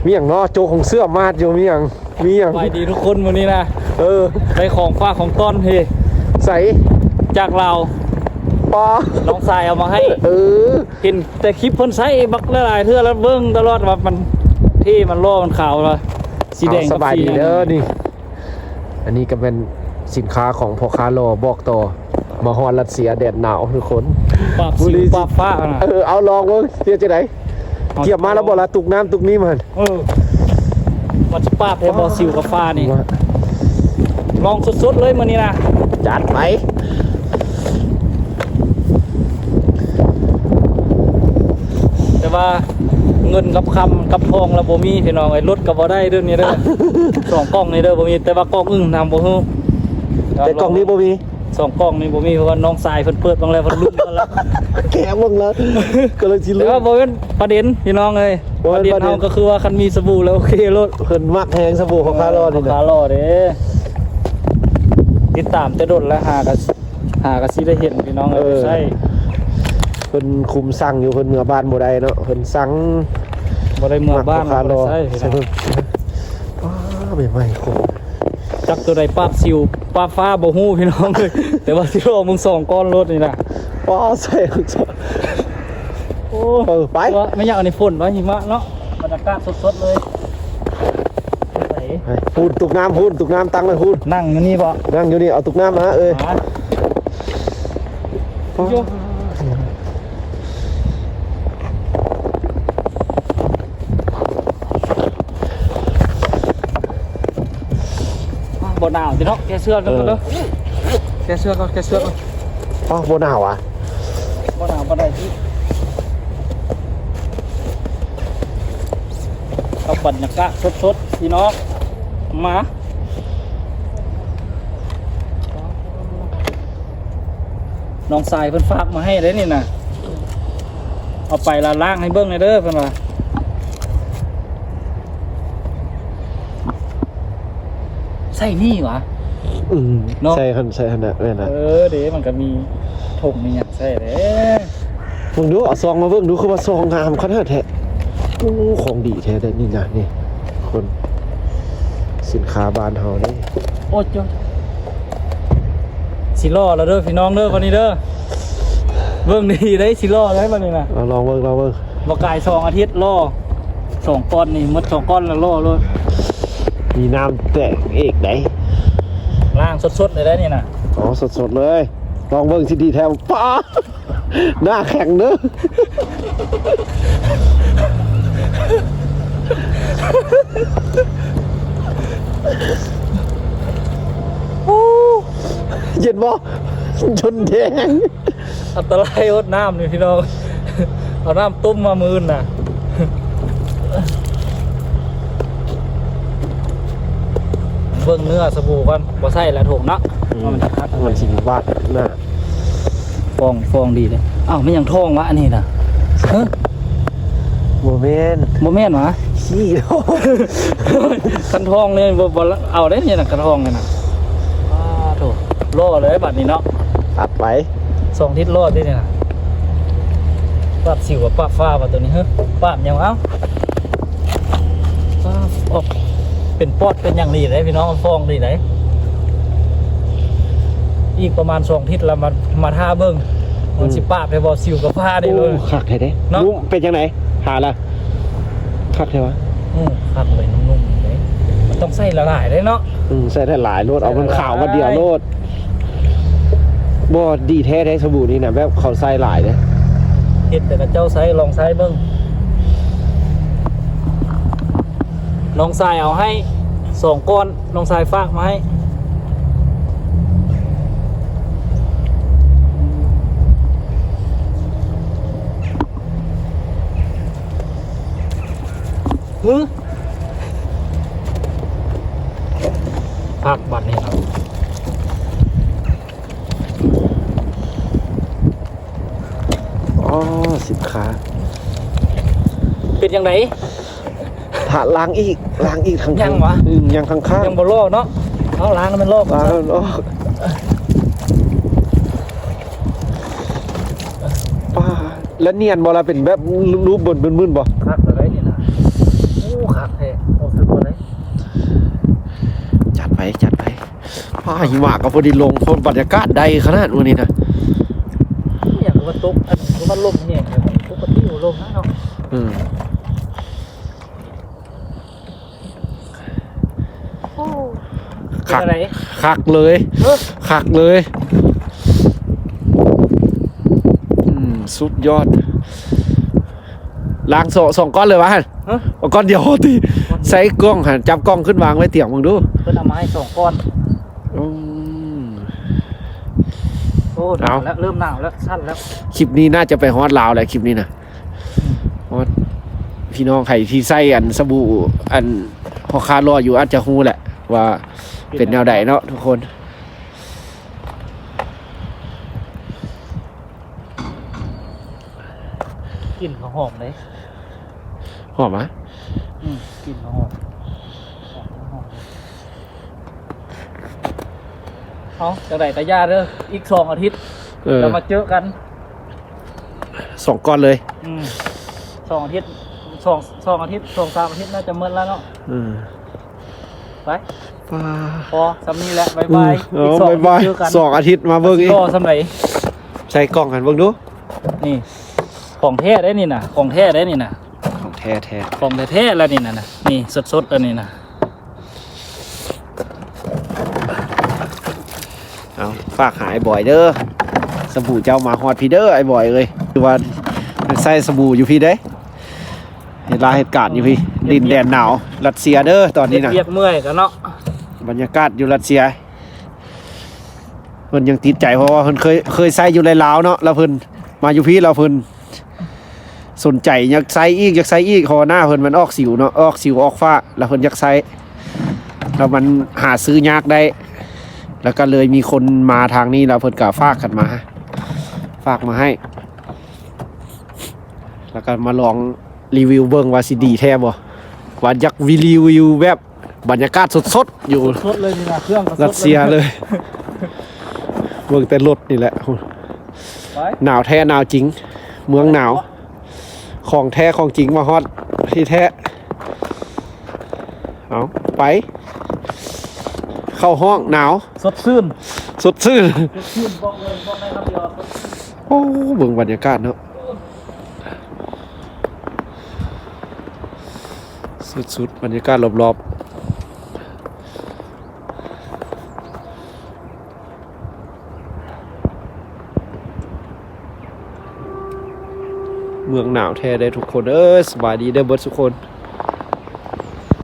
มีอย่างเนาะโจของเสื้อมาดอยู่มีอย่างไปดีทุกคนวันนี้นะได้ของฝากของต้นเฮใส่จากเราปอน้องสายเอามาให้เห็นแต่คลิปเพิ่นใช้บักหลายเทื่อแล้วเบิ่งตลอดว่ามันที่มันโล่มันขาวเลยสีแดงสบายดีเด้อนี่อันนี้ก็เป็นสินค้าของพ่อค้าโลบอกต่อมาฮอดรัสเซียแดดหนาวทุกคนปรับสิวปรับฟ้านะเอาลองเบิ่งเทียบจะไหนเทียบมาแล้วบ่ละตุกน้ำตุกนี้มันมันจะปราบให้บ่สิวกับฟ้านี่ลองสุดๆเลยมื้อนี้นะจัดไปแต่ว่าเงินกับคำกับทองแล้วบ่มีพี่น้องไอ้รถก็บ่ได้เด้อนี่เด้อ2กล่องนี่เด้อบ่มีแต่ว่ากล่องอึ้งทำบ่ฮู้แต่กล่องนี้บ่มี2กล่องนี่บ่มีเพราะว่าน้องสายเพิ่นเปิดบางแล้วเพิ่นลุ้นกันแล้วแกะมึงแล้วก็เลยสิลุ้นแต่ว่าบ่เป็นประเด็นพี่น้องเอ้ยประเด็นเฮาก็คือว่าคันมีสบู่แล้วโอเครถเพิ่นมักแฮงสบู่ของคาร์ลนี่นะคาร์ลเด้ติดตามจะโดนแล้วหาก็สิได้เห็นพี่น้องเอ้ยใช่เพิ่นคุมสั่งอยู่เพิ่นเมื่อบ้านบ่ได้เนาะเพิ่นสั่งบ่ได้เมื่อบ้านคาร์ลใช่เพิ่นใหม่ๆโคจักตัวใดปราบสิวปราบฟ้าบ่ฮู้พี่น้องเลยแต่ว่าสิรอมึง2ก้อนรถนี่นะป้อใส่โอ้ไปไม่อยากเอาในฝนว่าหิมะเนาะบรรยากาศสดๆเลยพูนตุกน้ำตั้งเลยพูนนั่งอยู่นี่บ่นั่งอยู่นี่เอาตุกน้ำมาบ่หนาวจิเนาะแกเสื้อกันเด้อแกเสื้อก่อนอ๋อบ่หนาวอ่ะบ่หนาวบ่ได้ที่เอาบรรยากาศสดๆพี่น้องมาน้องสายเพิ่นฝากมาให้เด้นี่น่ะเอาไปล้างให้เบิ่งเลยเด้อเพิ่นว่าใส่นี่หวะใช่ขนาดนั้นนะเดี๋ยวมันก็มีถุงมีอย่างใช่เด้มึงดูเอาซองมาเบิ่งดูคือว่าซองงามขนาดแท้โอ้ของดีแท้แต่นี่นะนี่คนสินค้าบ้านเฮานี่โอ้จ้ะสิล่อแล้วเด้อพี่น้องเด้อวันนี้เด้อเบิ่งดีได้สิล่อได้วันนี้นะลองเบิ่งบ่กาย2 อาทิตย์ล่อ2 ก้อนนี่หมด2 ก้อนแล้วล่อเลยมีน้ำแตกเอกได้ล่างสดๆเลยได้นี่นะอ๋อสดเลยลองเบิ่งสิดีแท้ป้าหน้าแข็งเด้อเย็นบ่จนแดงอันตรายอดน้ำนี่พี่น้องเอาน้ำต้มมามื้อน่ะเบิ่งเนื้อสบู่ก่อนบ่ใส่แล้วถูกเนาะมันจะคัดมันสิบาดน่ะฟองดีเลยอ้าวไม่ยังท้องวะอันนี้น่ะโมเมนต์วะขี้คันท้องเลยบ่เอาได้เนี่ยน่ะคันท้องเลยน่ะโถล่อเลยบัดนี้เนาะตัดไป2 ทิศรอดได้เนี่ยน่ะปราบสิวกับปราบฟ้าว่าตัวนี้เฮ้ยปราบยังเอาออกเป็นปอดเป็นอย่างนี้เลยพี่น้องมันฟองดีไหนอีกประมาณ2 ทิศแล้วมาท่าเบิ้งมันสิป้าไปบอซิวกับผ้าได้เลยขักไทยได้เนาะเป็นยังไงหาละขักไทยวะขักเลยนุ่มๆเลยมันต้องใส่ละลายได้เนาะใส่ได้หลายโลดเอามันขาวมาเดียวโลดบ่ดีแท้สบู่นี่นะแบบเขาใส่หลายเลยเห็ดแต่กับเจ้าใส่ลองใส่เบิ้งน้องสายเอาให้2 ก้อนน้องสายฝากมาให้พักบัตรนี่ครับสินค้าเป็นยังไงถ้าล้างอีกข้างยังวะยังข้างยังบ่ลอกเนาะเอาล้างมันลอกล้างป้าแล้วเนียนบ่ละเป็นแบบรูปบนมึนๆบ่คักอะไรนี่นะโอ้คักแท้ จัดไปผ้าหิมะกับพอดีลงคนบรรยากาศใดขนาดวันนี้นะ อย่างว่าตกอันนี้ว่าลมเนี่ยปกติลมนะเนาะ คัก อะไร คักเลยคักเลยสุดยอดล้างสองก้อนเลยวะเอาก้อนเดียวทีใส่กล้องหันจับกล้องขึ้นวางไว้เตียงมึงดู เพิ่นเอามาให้2ก้อนโอ้หนาวแล้วเริ่มหนาวแล้วสั้นแล้ว คลิปนี้น่าจะไปฮอตลาวแหละคลิปนี้นะฮอตพี่น้องใครที่ใส่อันสบู่อันพอคารออยู่อาจจะฮู้แหละว่าเป็นแนวใดเนาะทุกคนกลิ่นหอมเลย หอมไหม กลิ่นหอมเอาจังไดกะย่าเด้ออีก2 อาทิตย์เรามาเจอกัน 2 ก้อนเลย 2 อาทิตย์2 อาทิตย์2-3 อาทิตย์น่าจะเมื่อแล้วเนาะไปพอสำนี้แหละบายบายอีก2 อาทิตย์เจอกัน 2 อาทิตย์มาเบิ่งอีก ก็สำไหน ใส่กล่องกันเบิ่งดู นี่ของแท้ได้นี่นะของแท้ได้นี่นะ ของแท้แท้ ของแท้ๆแล้วนี่นะนี่สดๆแล้วนี่นะ เอาฝากหาไอ้บ่อยเด้อสบู่เจ้ามาฮอดพี่เด้อไอ้บ่อยเลยคือว่าใส่สบู่อยู่พี่เด้เหตุเหตุการณ์อยู่พี่ดินแดนหนาวรัสเซียเด้อตอนนี้นะ เรียกเมื่อยกันเนาะ บรรยากาศอยู่รัสเซียเพิ่นยังติดใจเพราะว่าเพิ่นเคยใส่อยู่ในลาวเนาะแล้วเพิ่นมาอยู่พี่แล้วเพิ่นสนใจอยากใส่อีกเพราะว่าหน้าเพิ่นมันออกสิวเนาะออกสิวออกฝ้าแล้วเพิ่นอยากใส่แล้วมันหาซื้อยากได้แล้วก็เลยมีคนมาทางนี้แล้วเพิ่นก็ฝากกันมาให้ แล้วก็มาลองรีวิวเบิ่งว่าสิดีแท้บ่ว่าอยากรีวิวแบบบรรยากาศสดๆอยู่ สดเลยนี่นะเครื่องก็สด รัสเซียเลยเมืองแต่รถนี่แหละ ไป หนาวแท้หนาวจริง เมืองหนาวของแท้ของจริงมาฮอตที่แท้เอาไป เข้าห้องหนาว สดชื่น สดชื่น สดชื่นบอกเลยบอกได้คำเดียวสดชื่น โอ้เบิ่งบรรยากาศเนาะสุดๆบรรยากาศรอบๆเมืองหนาวแท้ได้ทุกคนสบายดีเด้อเบิดทุกคน